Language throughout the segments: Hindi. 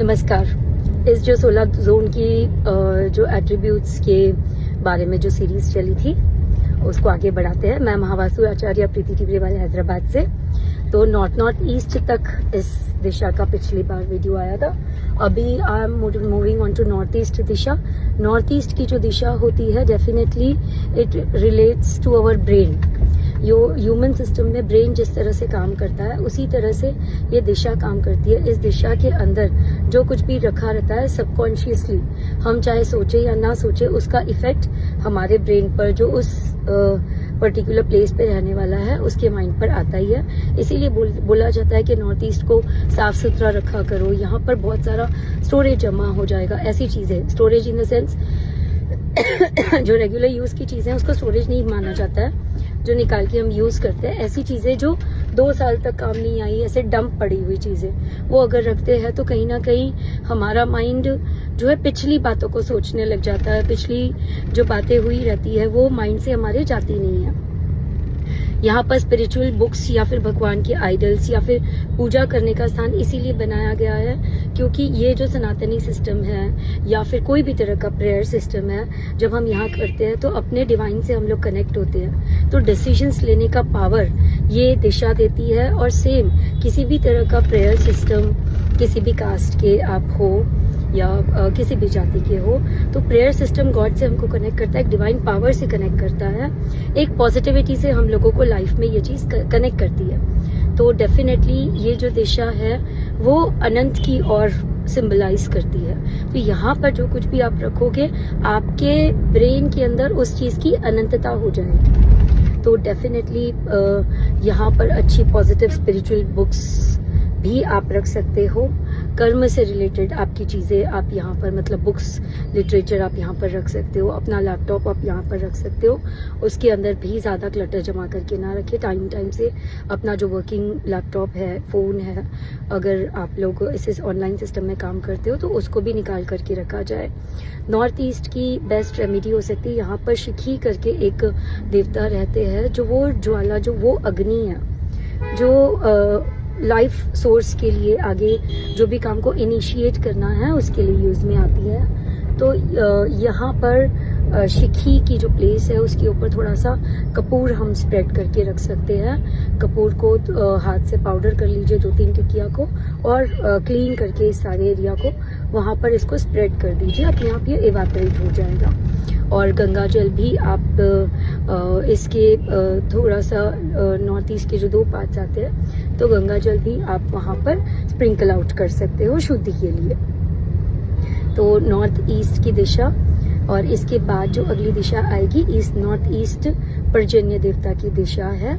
नमस्कार। इस जो 16 जोन की जो एट्रीब्यूट्स के बारे में जो सीरीज चली थी उसको आगे बढ़ाते हैं। मैं महावासु आचार्य प्रीति टिबरेवाल हैदराबाद से। तो नॉर्थ ईस्ट तक इस दिशा का पिछली बार वीडियो आया था। अभी I am moving on to north east दिशा। नॉर्थ ईस्ट की जो दिशा होती है definitely it relates to our brain. Human system में ब्रेन जिस तरह से काम करता है उसी तरह से ये दिशा काम करती है। इस दिशा के अंदर जो कुछ भी रखा रहता है सबकॉन्शियसली, हम चाहे सोचे या ना सोचे, उसका इफेक्ट हमारे ब्रेन पर, जो उस पर्टिकुलर प्लेस पे रहने वाला है, उसके माइंड पर आता ही है। इसीलिए बोला जाता है कि नॉर्थ ईस्ट को साफ सुथरा रखा करो, यहाँ पर बहुत सारा स्टोरेज जमा हो जाएगा। ऐसी चीजें, स्टोरेज इन द सेंस जो रेगुलर यूज की चीजें उसको स्टोरेज नहीं माना जाता है, जो निकाल के हम यूज करते हैं। ऐसी चीजें जो 2 साल तक काम नहीं आई, ऐसे डंप पड़ी हुई चीजें, वो अगर रखते हैं तो कहीं ना कहीं हमारा माइंड जो है पिछली बातों को सोचने लग जाता है। पिछली जो बातें हुई रहती है वो माइंड से हमारे जाती नहीं है। यहाँ पर स्पिरिचुअल बुक्स या फिर भगवान के आइडल्स या फिर पूजा करने का स्थान इसीलिए बनाया गया है क्योंकि ये जो सनातनी सिस्टम है या फिर कोई भी तरह का प्रेयर सिस्टम है, जब हम यहाँ करते हैं तो अपने डिवाइन से हम लोग कनेक्ट होते हैं। तो डिसीजंस लेने का पावर ये दिशा देती है। और सेम किसी भी तरह का प्रेयर सिस्टम, किसी भी कास्ट के आप हो या किसी भी जाति के हो, तो प्रेयर सिस्टम गॉड से हमको कनेक्ट करता है, एक डिवाइन पावर से कनेक्ट करता है, एक पॉजिटिविटी से हम लोगों को लाइफ में ये चीज कनेक्ट करती है। तो डेफिनेटली ये जो दिशा है वो अनंत की ओर सिंबलाइज करती है। तो यहाँ पर जो कुछ भी आप रखोगे आपके ब्रेन के अंदर उस चीज की अनंतता हो जाएगी। तो डेफिनेटली यहाँ पर अच्छी पॉजिटिव स्पिरिचुअल बुक्स भी आप रख सकते हो। कर्म से रिलेटेड आपकी चीजें आप यहाँ पर, मतलब बुक्स, लिटरेचर आप यहाँ पर रख सकते हो। अपना लैपटॉप आप यहाँ पर रख सकते हो। उसके अंदर भी ज्यादा क्लटर जमा करके ना रखें। टाइम से अपना जो वर्किंग लैपटॉप है, फोन है, अगर आप लोग इस ऑनलाइन सिस्टम में काम करते हो तो उसको भी निकाल करके रखा जाए। नॉर्थ ईस्ट की बेस्ट रेमेडी हो सकती है, यहाँ पर शिखी करके एक देवता रहते हैं, जो वो ज्वाला, जो वो अग्नि है, जो लाइफ सोर्स के लिए आगे जो भी काम को इनिशिएट करना है उसके लिए यूज में आती है। तो यहाँ पर शिखी की जो प्लेस है उसके ऊपर थोड़ा सा कपूर हम स्प्रेड करके रख सकते हैं। कपूर को हाथ से पाउडर कर लीजिए 2-3 टिकिया को, और क्लीन करके इस सारे एरिया को वहां पर इसको स्प्रेड कर दीजिए। अपने आप ये इवापोरेट हो जाएगा। और गंगा जल भी आप इसके थोड़ा सा नॉर्थ ईस्ट के जो 2 पार्ट्स आते हैं, तो गंगा जल भी आप वहां पर स्प्रिंकल आउट कर सकते हो शुद्धि के लिए। तो नॉर्थ ईस्ट की दिशा, और इसके बाद जो अगली दिशा आएगी ईस्ट नॉर्थ ईस्ट पर्जन्य देवता की दिशा है।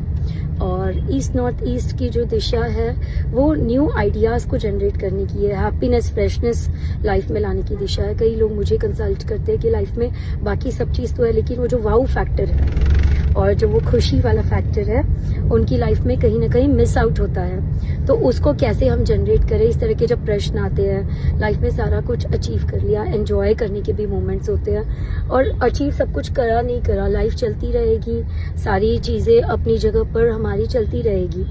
और ईस्ट नॉर्थ ईस्ट की जो दिशा है वो न्यू आइडियाज को जनरेट करने की है, हैप्पीनेस, फ्रेशनेस लाइफ में लाने की दिशा है। कई लोग मुझे कंसल्ट करते हैं कि लाइफ में बाकी सब चीज तो है, लेकिन वो जो वाउ फैक्टर है और जो वो खुशी वाला फैक्टर है उनकी लाइफ में कहीं ना कहीं मिस आउट होता है। तो उसको कैसे हम जनरेट करें, इस तरह के जब प्रश्न आते हैं। लाइफ में सारा कुछ अचीव कर लिया, एंजॉय करने के भी मोमेंट्स होते हैं, और अचीव सब कुछ करा नहीं करा, लाइफ चलती रहेगी, सारी चीजें अपनी जगह पर हमारी चलती रहेगी,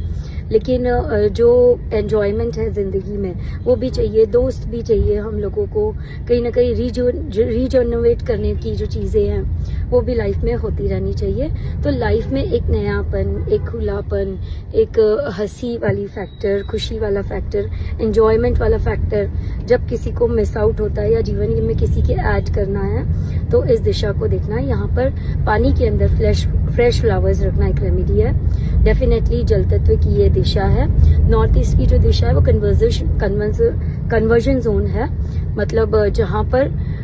लेकिन जो एंजॉयमेंट है जिंदगी में वो भी चाहिए, दोस्त भी चाहिए हम लोगों को, कहीं ना कहीं रीजनरेट करने की जो चीजें हैं वो भी लाइफ में होती रहनी चाहिए। तो लाइफ में एक नयापन, एक खुलापन, एक हंसी वाली फैक्टर, खुशी वाला फैक्टर, एंजॉयमेंट वाला फैक्टर जब किसी को मिस आउट होता है या जीवन में किसी के ऐड करना है तो इस दिशा को देखना है। यहाँ पर पानी के अंदर फ्रेश फ्लावर्स रखना एक रेमेडी है। डेफिनेटली जल तत्व की ये दिशा है। नॉर्थ ईस्ट की जो दिशा है वो कन्वर्जन जोन है, मतलब जहाँ पर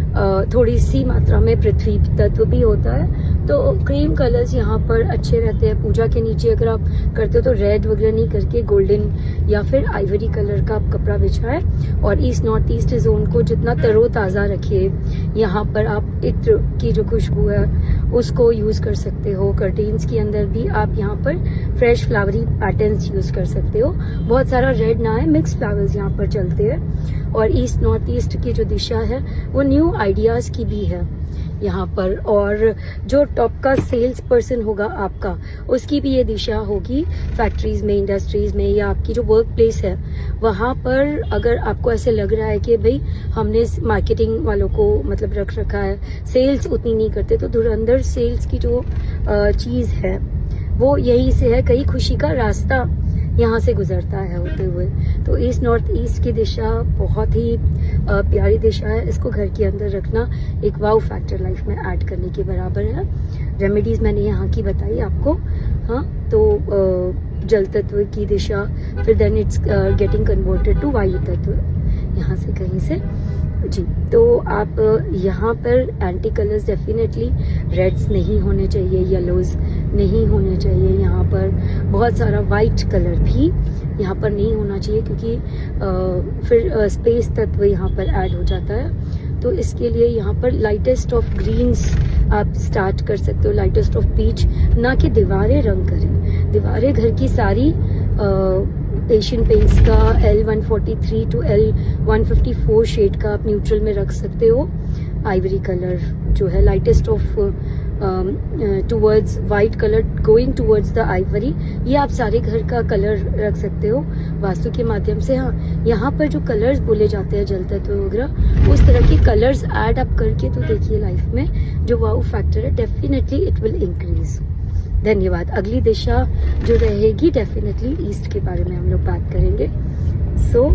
थोड़ी सी मात्रा में पृथ्वी तत्व भी होता है। तो क्रीम कलर्स यहाँ पर अच्छे रहते हैं। पूजा के नीचे अगर आप करते हो तो रेड वगैरह नहीं करके गोल्डन या फिर आइवरी कलर का आप कपड़ा बिछाएं। और ईस्ट नॉर्थ ईस्ट जोन को जितना तरोताज़ा रखिए, यहाँ पर आप इत्र की जो खुशबू है उसको यूज कर सकते हो। कर्टेन्स के अंदर भी आप यहाँ पर फ्रेश फ्लावरी पैटर्न्स यूज कर सकते हो। बहुत सारा रेड ना है, मिक्स फ्लावर्स यहाँ पर चलते हैं। और ईस्ट नॉर्थ ईस्ट की जो दिशा है वो न्यू आइडियाज की भी है। यहाँ पर, और जो टॉप का सेल्स पर्सन होगा आपका, उसकी भी ये दिशा होगी फैक्ट्रीज में, इंडस्ट्रीज में, या आपकी जो वर्क प्लेस है वहाँ पर अगर आपको ऐसे लग रहा है कि भाई हमने मार्केटिंग वालों को मतलब रख रखा है, सेल्स उतनी नहीं करते, तो धुरंधर सेल्स की जो चीज़ है वो यहीं से है, कई खुशी का रास्ता यहाँ से गुजरता है होते हुए। तो ईस्ट नॉर्थ ईस्ट की दिशा बहुत ही प्यारी दिशा है, इसको घर के अंदर रखना एक वाव फैक्टर लाइफ में ऐड करने के बराबर है। रेमेडीज मैंने यहाँ की बताई आपको। हाँ, तो जल तत्व की दिशा, फिर then it's getting converted to वायु तत्व यहाँ से कहीं से जी। तो आप यहाँ पर एंटी कलर्स डेफिनेटली रेड्स नहीं होने चाहिए, येलोज नहीं होने चाहिए, यहाँ पर बहुत सारा वाइट कलर भी यहाँ पर नहीं होना चाहिए, क्योंकि फिर स्पेस तत्व यहाँ पर ऐड हो जाता है। तो इसके लिए यहाँ पर लाइटेस्ट ऑफ ग्रीन्स आप स्टार्ट कर सकते हो, लाइटेस्ट ऑफ पीच, ना कि दीवारें रंग करें। दीवारें घर की सारी एशियन पेंट्स का L143 टू L154 शेड का आप न्यूट्रल में रख सकते हो। आइवरी कलर जो है lightest of towards white colour going towards the Ivory, ये आप सारे घर का कलर रख सकते हो वास्तु के माध्यम से। हाँ, यहाँ पर जो कलर्स बोले जाते हैं जल तत्व वगैरह, उस तरह के कलर्स ऐड अप करके तो देखिए लाइफ में जो वाव फैक्टर है डेफिनेटली इट विल इंक्रीज। धन्यवाद। अगली दिशा जो रहेगी डेफिनेटली ईस्ट के बारे में हम लोग बात करेंगे। सो